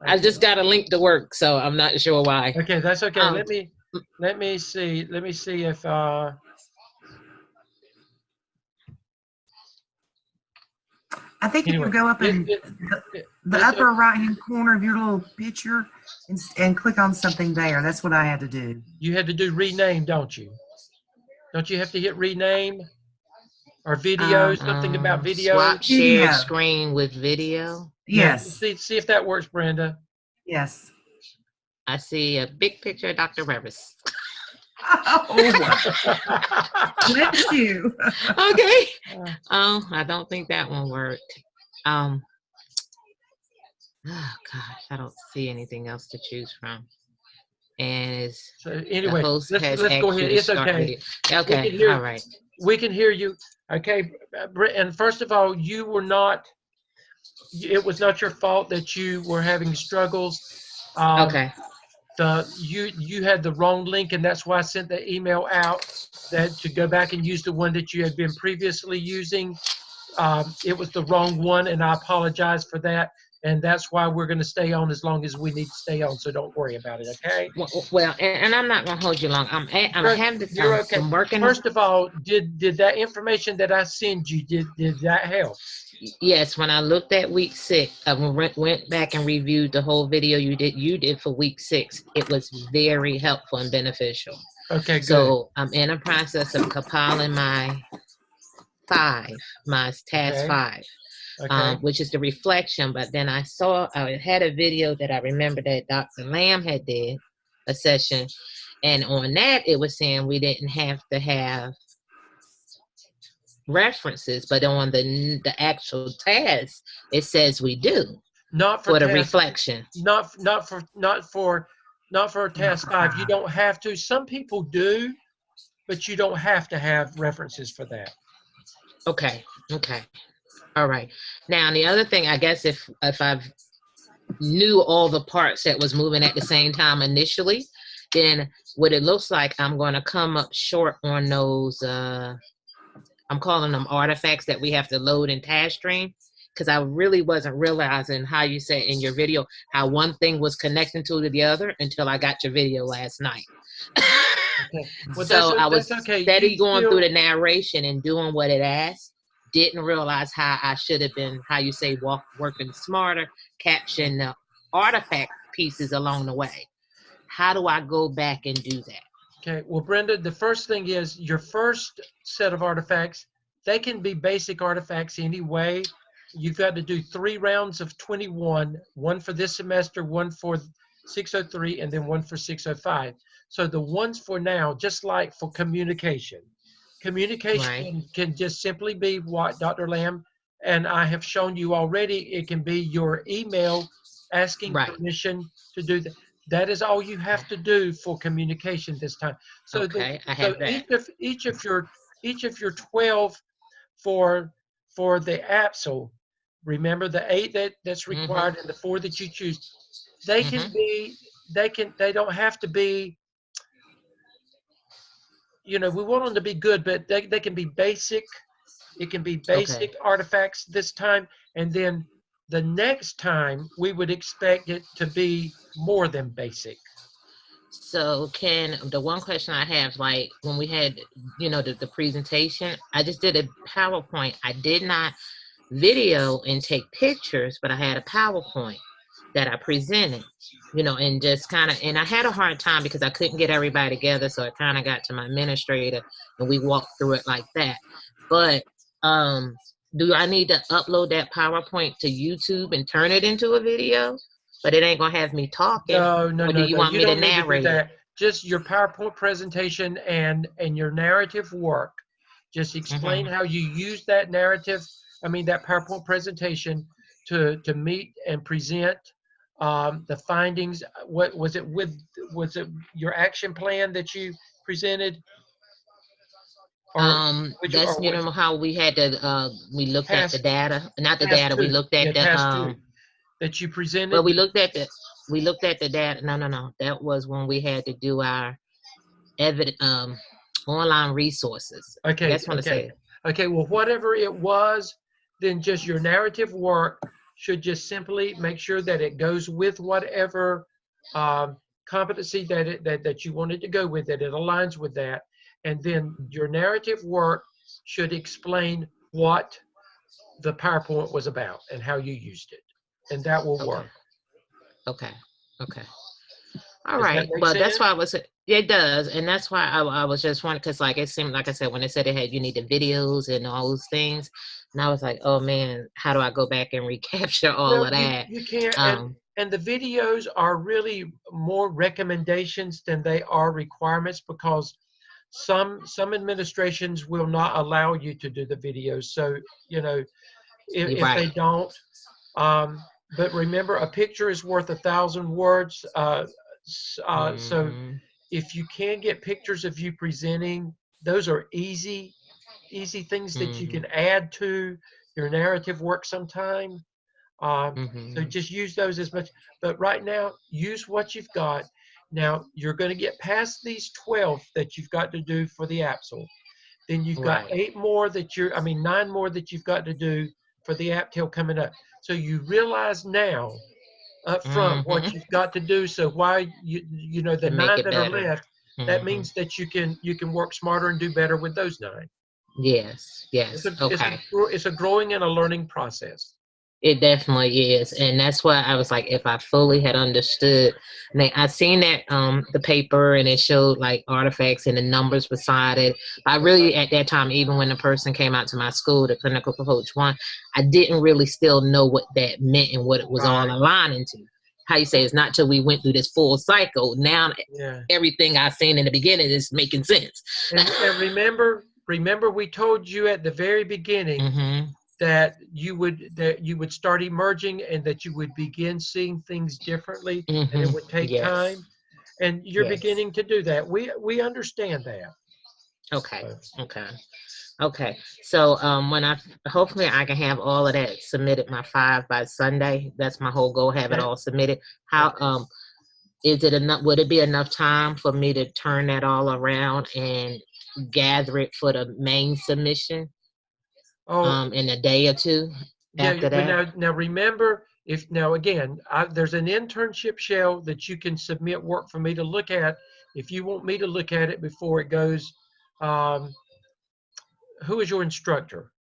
S8: I just got a link to work, so I'm not sure why.
S1: Okay, that's okay.
S8: Um,
S1: Let me see. Let me see if
S5: I think
S1: anyway,
S5: if you go up in
S1: it-
S5: the
S1: it's
S5: upper right-hand corner of your little picture and click on something there. That's what I had to do.
S1: you had to do rename, don't you? Don't you have to hit rename or video? Something about video.
S8: Swap shared
S5: Video.
S8: screen with video.
S1: Yeah,
S5: Yes.
S1: see if that works, Brenda.
S5: Yes.
S8: I see a big picture of Dr. Revis.
S5: Oh, bless you.
S8: Okay. Oh, I don't think that one worked. Oh gosh, I don't see anything else to choose from. And it's
S1: So
S8: the
S1: anyway,
S8: host
S1: let's
S8: has
S1: go
S8: asked
S1: ahead.
S8: you to
S1: It's
S8: start
S1: okay.
S8: video. Okay,
S1: can hear-
S8: all right.
S1: We can hear you. Okay, and first of all, you were not. It was not your fault that you were having struggles.
S8: Okay.
S1: You had the wrong link, and that's why I sent the email out that to go back and use the one that you had been previously using. It was the wrong one, and I apologize for that. And that's why we're going to stay on as long as we need to stay on. So don't worry about it, okay?
S8: Well, and I'm not gonna hold you long. I'm having this.
S1: You're okay.
S8: I'm working.
S1: First of all, did that information that I sent you did that help?
S8: Yes, when I looked at week 6, I went back and reviewed the whole video you did for week 6. It was very helpful and beneficial.
S1: Okay, good.
S8: So I'm in a process of compiling my task
S1: Okay.
S8: 5,
S1: Okay.
S8: which is the reflection. But then I had a video that I remember that Dr. Lamb had did a session, and on that it was saying we didn't have to have references, but on the actual task it says we do
S1: Not
S8: for the
S1: task-
S8: reflection.
S1: Not for task 5. You don't have to. Some people do, but you don't have to have references for that.
S8: Okay. All right. Now the other thing, I guess if I've knew all the parts that was moving at the same time initially, then what it looks like I'm going to come up short on those I'm calling them artifacts that we have to load in TaskStream, because I really wasn't realizing how you said in your video how one thing was connecting to the other until I got your video last night.
S1: Okay. Well,
S8: So I was
S1: that's okay.
S8: steady
S1: You
S8: going
S1: still-
S8: through the narration and doing what it asked. Didn't realize how I should have been, how you say, working smarter, caption the artifact pieces along the way. How do I go back and do that?
S1: Okay, well, Brenda, the first thing is your first set of artifacts, they can be basic artifacts anyway. You've got to do 3 rounds of 21, one for this semester, one for 603, and then one for 605. So the ones for now, just like for communication. Communication can just simply be what Dr. Lamb and I have shown you already. It can be your email asking permission to do that. That is all you have to do for communication this time. So
S8: Okay, I have that.
S1: each of your 12 for the APSL, remember the 8 that's required and the 4 that you choose. They can be, they don't have to be, we want them to be good, but they can be basic. It can be basic artifacts this time, and then the next time we would expect it to be more than basic.
S8: So the one question I have, like when we had, the presentation, I just did a PowerPoint. I did not video and take pictures, but I had a PowerPoint that I presented, and just and I had a hard time because I couldn't get everybody together. So I kind of got to my administrator and we walked through it like that. But, do I need to upload that PowerPoint to YouTube and turn it into a video? But it ain't gonna have me talking.
S1: No.
S8: Or do you want me to narrate it?
S1: Just your PowerPoint presentation and your narrative work. Just explain how you use that narrative. That PowerPoint presentation to meet and present the findings. What was it was it your action plan that you presented?
S8: That's, you know, how we had to, we looked at the
S1: Task-
S8: data, not the
S1: task
S8: data, we
S1: two.
S8: looked at
S1: Yeah,
S8: the,
S1: task two that you presented.
S8: well, we looked at the data. No. That was when we had to do our online resources.
S1: Okay.
S8: That's what I said.
S1: Okay. Well, whatever it was, then just your narrative work should just simply make sure that it goes with whatever competency that you wanted to go with, that it aligns with that. And then your narrative work should explain what the PowerPoint was about and how you used it. And that will work.
S8: Okay. All
S1: Does
S8: right.
S1: that make
S8: But that's
S1: sense?
S8: why I was, it does. And that's why I was just wondering, because like it seemed, like I said, when they said it had, you need the videos and all those things. And I was like, oh man, how do I go back and recapture all
S1: No,
S8: of that?
S1: You can't. And the videos are really more recommendations than they are requirements, because some administrations will not allow you to do the videos. So, you know, if
S8: Right.
S1: they don't, but remember, a picture is worth 1,000 words. So if you can get pictures of you presenting, those are easy things that you can add to your narrative work sometime. So just use those as much. But right now, use what you've got. Now, you're going to get past these 12 that you've got to do for the APSL. Then you've got
S8: Right.
S1: 9 more that you've got to do for the APTEL coming up. So you realize now up front what you've got to do. So why you know the
S8: To make
S1: 9
S8: it
S1: that are
S8: better.
S1: left, that means that you can work smarter and do better with those 9.
S8: Yes. Okay.
S1: It's a growing and a learning process.
S8: It definitely is. And that's why I was like, if I fully had understood, I seen that the paper, and it showed like artifacts and the numbers beside it. I really, at that time, even when the person came out to my school, the clinical coach one, I didn't really still know what that meant and what it was all aligning to. How you say, it's not till we went through this full cycle. Now everything I seen in the beginning is making sense.
S1: And remember we told you at the very beginning that you would start emerging, and that you would begin seeing things differently, and it would take time, and you're beginning to do that. We understand that.
S8: Okay. So when hopefully I can have all of that submitted my 5 by Sunday. That's my whole goal, have it all submitted. How is it enough? Would it be enough time for me to turn that all around and gather it for the main submission? In a day or two after that?
S1: Now remember, there's an internship shell that you can submit work for me to look at. If you want me to look at it before it goes, who is your instructor?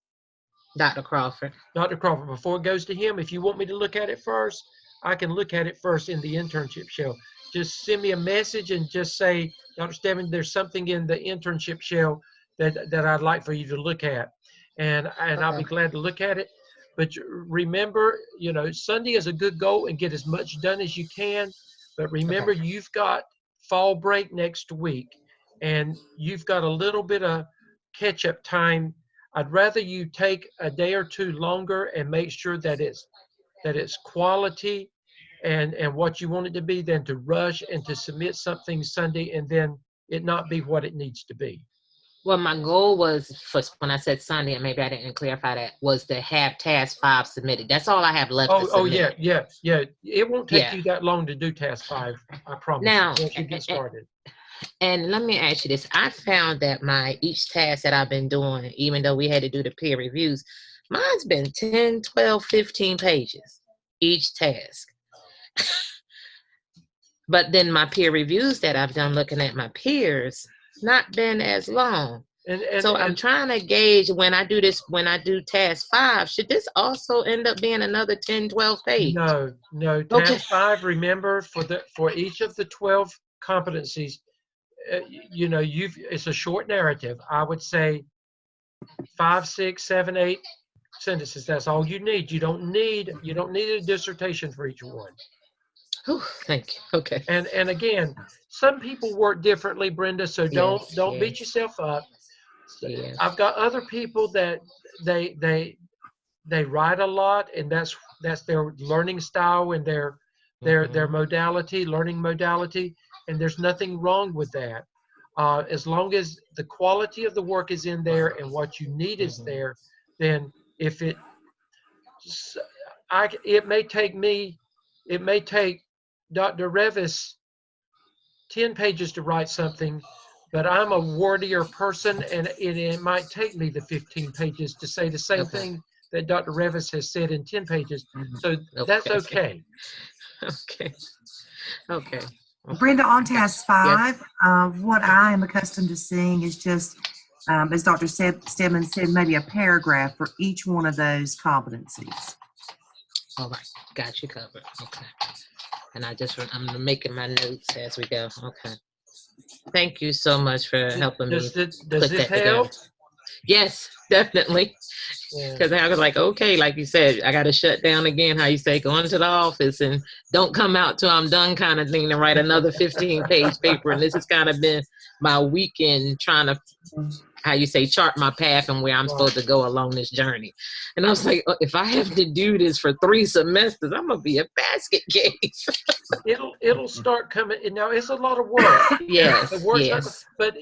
S8: Dr. Crawford.
S1: Dr. Crawford. Before it goes to him, if you want me to look at it first, I can look at it first in the internship shell. Just send me a message and just say, Dr. Stebbins, there's something in the internship shell that I'd like for you to look at. And I'll be glad to look at it. But remember, Sunday is a good goal, and get as much done as you can. But remember, you've got fall break next week, and you've got a little bit of catch-up time. I'd rather you take a day or two longer and make sure that it's quality and what you want it to be, than to rush and to submit something Sunday and then it not be what it needs to be.
S8: Well, my goal was, when I said Sunday, and maybe I didn't clarify that, was to have task 5 submitted. That's all I have left to submit.
S1: Yeah. It won't take you that long to do task 5, I promise.
S8: Now,
S1: once you get started.
S8: And let me ask you this. I found that each task that I've been doing, even though we had to do the peer reviews, mine's been 10, 12, 15 pages, each task. But then my peer reviews that I've done looking at my peers, not been as long. So I'm trying to gauge, when I do task 5, should this also end up being another 10, 12 pages?
S1: No. Task 5, remember, for each of the 12 competencies, it's a short narrative. I would say 5, 6, 7, 8 sentences. That's all you need. You don't need a dissertation for each one.
S8: Thank you. Okay.
S1: And again, some people work differently, Brenda, so don't beat yourself up. I've got other people that they write a lot, and that's that's their learning style and their modality, learning modality, and there's nothing wrong with that. As long as the quality of the work is in there and what you need is there, then if it may take Dr. Revis 10 pages to write something, but I'm a wordier person, and it might take me the 15 pages to say the same
S8: Okay.
S1: thing that Dr. Revis has said in 10 pages. So that's okay.
S8: Okay. Okay.
S5: Brenda, on task 5, what I am accustomed to seeing is just, as Dr. Stedman said, maybe a paragraph for each one of those competencies.
S8: All right. Got you covered. Okay. And I'm making my notes as we go. Okay. Thank you so much for helping me
S1: Does this
S8: put that together.
S1: help?
S8: Yes, definitely.
S1: Yeah.
S8: Because I was like, okay, like you said, I got to shut down again, how you say, go into the office and don't come out till I'm done kind of thing to write another 15-page paper. And this has kind of been my weekend trying to, how you say, chart my path and where I'm supposed to go along this journey. And I was like, if I have to do this for 3 semesters, I'm going to be a basket case.
S1: It'll start coming. Now, it's a lot of work.
S8: Yes,
S1: The work's not-
S8: yes,
S1: but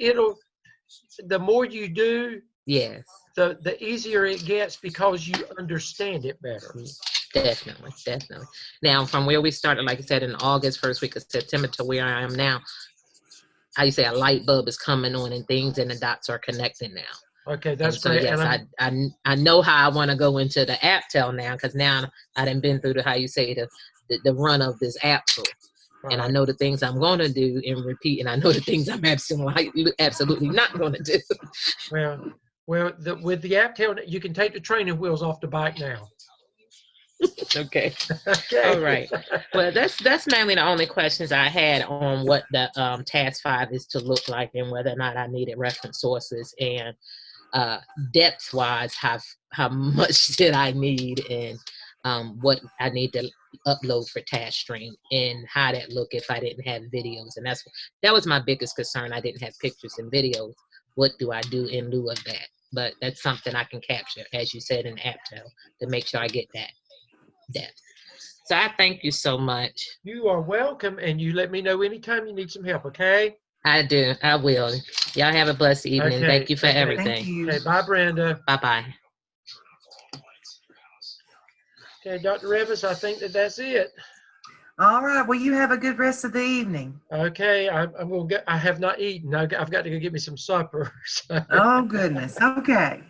S1: the more you do,
S8: yes.
S1: the easier it gets because you understand it better.
S8: Definitely, definitely. Now, from where we started, like I said, in August, first week of September to where I am now, how you say, a light bulb is coming on and things and the dots are connecting now.
S1: Okay, that's
S8: And so,
S1: great.
S8: yes,
S1: And
S8: I know how I want to go into the AppTel now, because now I done been through how you say, the run of this AppSul. And I know the things I'm going to do and repeat, and I know the things I'm absolutely not going to do.
S1: Well, with the AppTel, you can take the training wheels off the bike now.
S8: Okay.
S1: Okay.
S8: All right. Well, that's mainly the only questions I had on what the task 5 is to look like and whether or not I needed reference sources and depth wise, how much did I need and what I need to upload for TaskStream and how that look if I didn't have videos. And that was my biggest concern. I didn't have pictures and videos. What do I do in lieu of that? But that's something I can capture, as you said, in AppTel to make sure I get that depth. So I thank you so much.
S1: You are welcome, and you let me know anytime you need some help, okay?
S8: I do. I will. Y'all have a blessed evening.
S1: Okay,
S8: Thank you for
S1: okay.
S8: everything.
S5: Thank you.
S1: Okay, bye, Brenda.
S8: Bye-bye.
S1: Okay, Dr. Revis, I think that's it.
S5: All right. Well, you have a good rest of the evening.
S1: Okay, I'm going to I have not eaten. I've got to go get me some supper. So.
S5: Oh, goodness. Okay.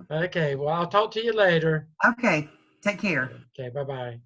S1: Okay, well, I'll talk to you later.
S5: Okay. Take care.
S1: Okay, bye-bye.